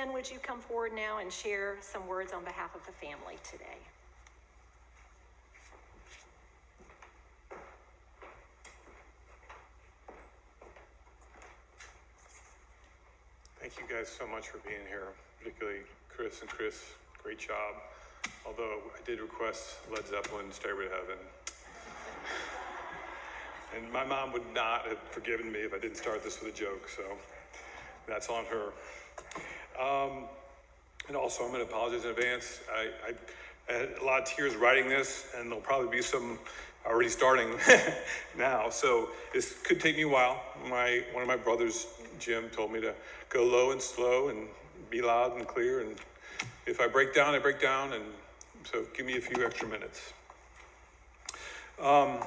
Ben, would you come forward now and share some words on behalf of the family today? Thank you guys so much for being here, particularly Chris and Chris, great job. Although I did request Led Zeppelin, Stairway to Heaven. And my mom would not have forgiven me if I didn't start this with a joke, so that's on her. And also, I'm going to apologize in advance. I had a lot of tears writing this, and there'll probably be some already starting now. So this could take me a while. One of my brothers, Jim, told me to go low and slow and be loud and clear. And if I break down, I break down. And so give me a few extra minutes. I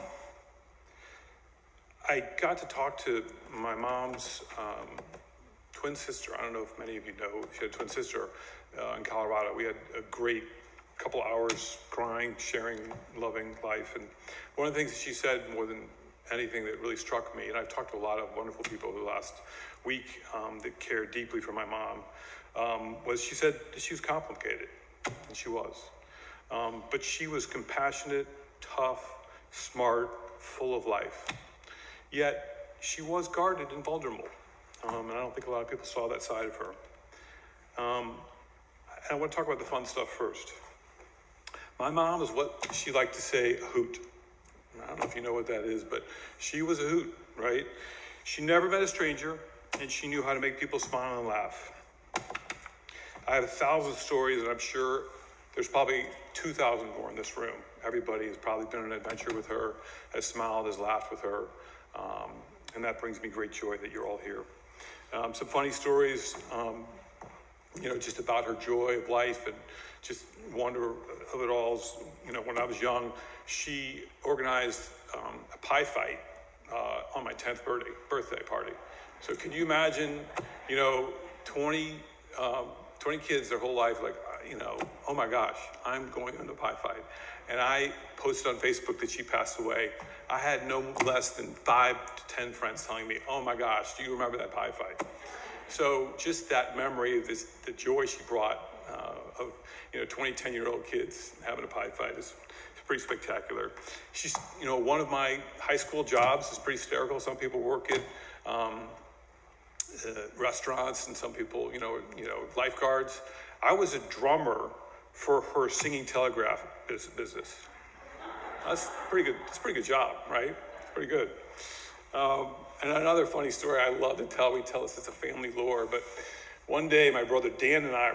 got to talk to my mom's twin sister. I don't know if many of you know, she had a twin sister in Colorado. We had a great couple hours crying, sharing, loving life. And one of the things that she said more than anything that really struck me, and I've talked to a lot of wonderful people the last week that care deeply for my mom, was she said that she was complicated, and she was. But she was compassionate, tough, smart, full of life. Yet she was guarded and vulnerable. And I don't think a lot of people saw that side of her. And I want to talk about the fun stuff first. My mom is what she liked to say, a hoot. I don't know if you know what that is, but she was a hoot, right? She never met a stranger, and she knew how to make people smile and laugh. I have 1,000 stories, and I'm sure there's probably 2,000 more in this room. Everybody has probably been on an adventure with her, has smiled, has laughed with her, and that brings me great joy that you're all here. Some funny stories, just about her joy of life and just wonder of it all. When I was young, she organized a pie fight on my 10th birthday party. So can you imagine, 20 kids their whole life, like, oh my gosh, I'm going on the pie fight. And I posted on Facebook that she passed away. I had no less than 5 to 10 friends telling me, oh my gosh, do you remember that pie fight? So just that memory of the joy she brought of 20, 10-year-old kids having a pie fight is pretty spectacular. She's, one of my high school jobs is pretty hysterical. Some people work at restaurants, and some people, lifeguards. I was a drummer for her singing telegraph business. That's pretty good. It's a pretty good job, right? It's pretty good. And another funny story I love to tell, we tell this as a family lore, but one day my brother Dan and I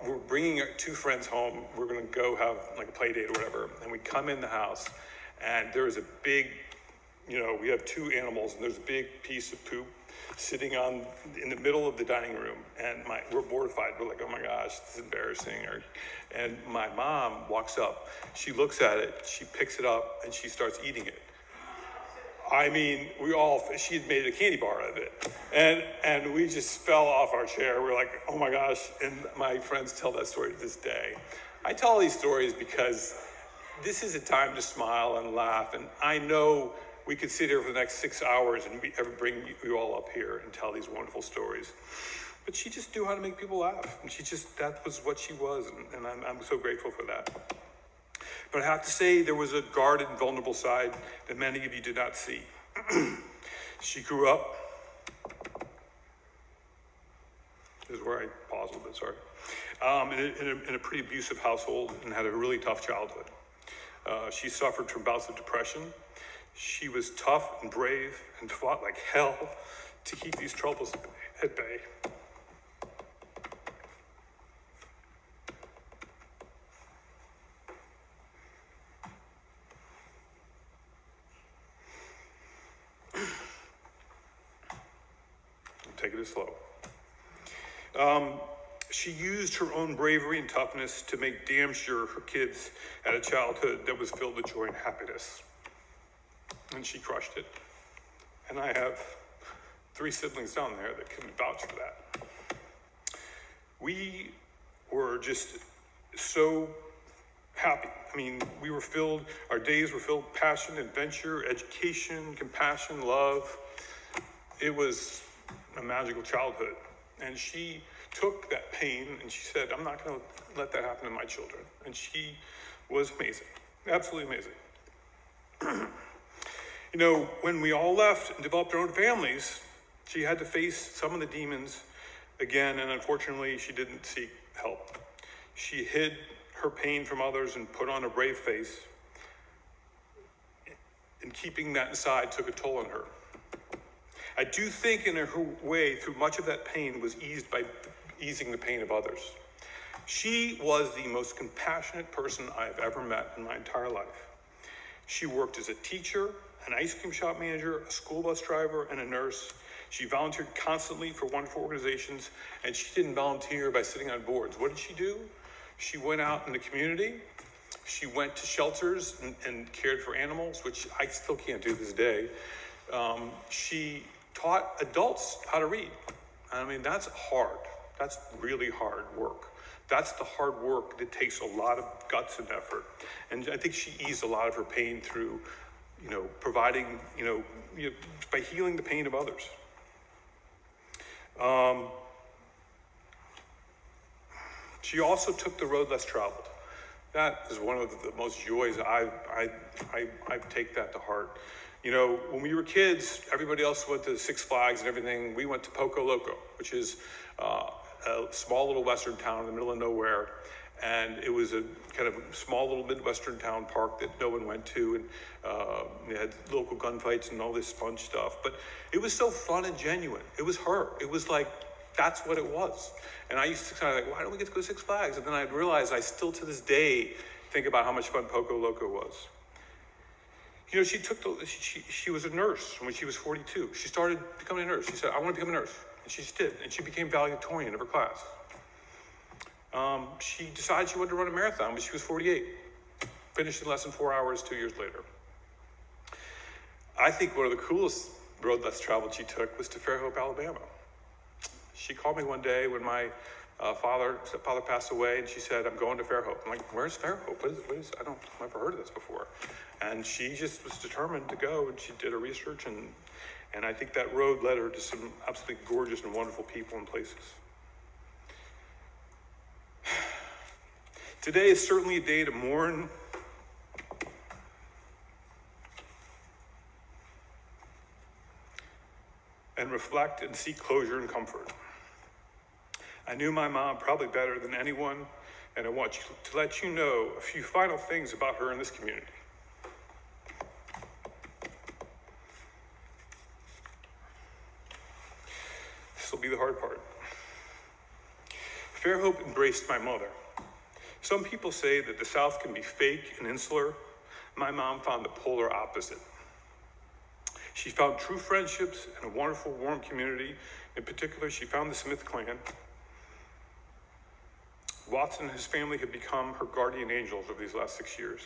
we're bringing 2 friends home. We're going to go have like a play date or whatever. And we come in the house, and there's a big, we have 2 animals, and there's a big piece of poop sitting in the middle of the dining room. And we're mortified. We're like, oh my gosh, this is embarrassing. And my mom walks up. She looks at it. She picks it up, and she starts eating it. I mean, she had made a candy bar out of it. And we just fell off our chair. We're like, oh my gosh. And my friends tell that story to this day. I tell all these stories because this is a time to smile and laugh. And I know we could sit here for the next 6 hours and bring you all up here and tell these wonderful stories. But she just knew how to make people laugh. And that was what she was. And I'm so grateful for that. But I have to say, there was a guarded and vulnerable side that many of you did not see. She grew up, this is where I pause a little bit, sorry, in a pretty abusive household and had a really tough childhood. She suffered from bouts of depression. She was tough and brave and fought like hell to keep these troubles at bay. Take it slow. She used her own bravery and toughness to make damn sure her kids had a childhood that was filled with joy and happiness. And she crushed it. And I have 3 siblings down there that can vouch for that. We were just so happy. I mean, our days were filled with passion, adventure, education, compassion, love. It was a magical childhood. And she took that pain and she said, I'm not going to let that happen to my children. And she was amazing, absolutely amazing. You know, when we all left and developed our own families, she had to face some of the demons again, and unfortunately, she didn't seek help. She hid her pain from others and put on a brave face, and keeping that inside took a toll on her. I do think in her way through much of that pain was eased by easing the pain of others. She was the most compassionate person I have ever met in my entire life. She worked as a teacher, an ice cream shop manager, a school bus driver, and a nurse. She volunteered constantly for wonderful organizations, and she didn't volunteer by sitting on boards. What did she do? She went out in the community. She went to shelters and cared for animals, which I still can't do this day. She taught adults how to read. I mean, that's hard. That's really hard work. That's the hard work that takes a lot of guts and effort. And I think she eased a lot of her pain through, providing, by healing the pain of others. She also took the road less traveled. That is one of the most joys. I take that to heart. When we were kids, everybody else went to Six Flags and everything. We went to Poco Loco, which is a small little Western town in the middle of nowhere. And it was a kind of small little Midwestern town park that no one went to. And they had local gunfights and all this fun stuff. But it was so fun and genuine. It was her. It was like, that's what it was. And I used to kind of like, why don't we get to go to Six Flags? And then I'd realize I still to this day think about how much fun Poco Loco was. She was a nurse when she was 42. She started becoming a nurse. She said, I want to become a nurse. And she just did. And she became valedictorian of her class. She decided she wanted to run a marathon when she was 48. Finished in less than 4 hours 2 years later. I think one of the coolest road less traveled she took was to Fairhope, Alabama. She called me one day when my father passed away, and she said, I'm going to Fairhope. I'm like, where's Fairhope? What is I've never heard of this before. And she just was determined to go, and she did her research, and I think that road led her to some absolutely gorgeous and wonderful people and places. Today is certainly a day to mourn and reflect and seek closure and comfort. I knew my mom probably better than anyone, and I want to let you know a few final things about her in this community. This will be the hard part. Fairhope embraced my mother. Some people say that the South can be fake and insular. My mom found the polar opposite. She found true friendships and a wonderful, warm community. In particular, she found the Smith clan. Watson and his family have become her guardian angels over these last 6 years.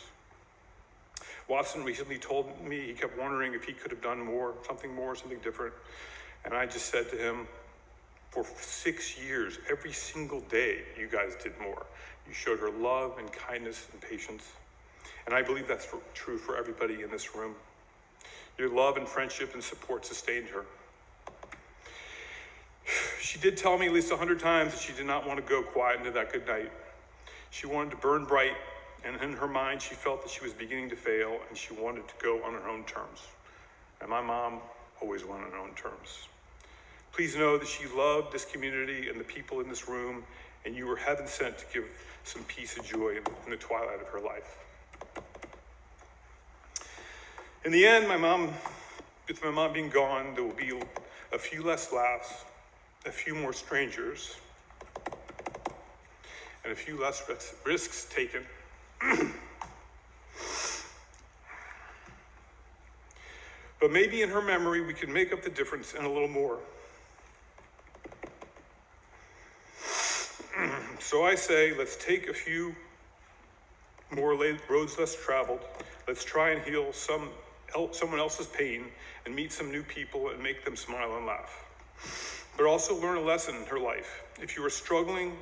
Watson recently told me he kept wondering if he could have done more, something different. And I just said to him, for 6 years, every single day, you guys did more. You showed her love and kindness and patience. And I believe that's true for everybody in this room. Your love and friendship and support sustained her. She did tell me at least 100 times that she did not want to go quiet into that good night. She wanted to burn bright, and in her mind, she felt that she was beginning to fail, and she wanted to go on her own terms. And my mom always went on her own terms. Please know that she loved this community and the people in this room, and you were heaven sent to give some peace and joy in the twilight of her life. In the end, with my mom being gone, there will be a few less laughs, a few more strangers, and a few less risks taken. But maybe in her memory, we can make up the difference and a little more. So I say, let's take a few more roads less traveled. Let's try and heal someone else's pain and meet some new people and make them smile and laugh. But also learn a lesson in her life. If you are struggling,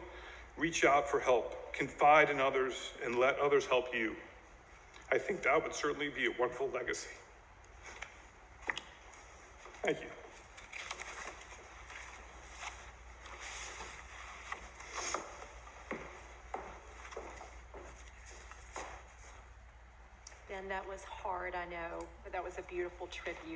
reach out for help, confide in others, and let others help you. I think that would certainly be a wonderful legacy. Thank you. That was hard, I know, but that was a beautiful tribute.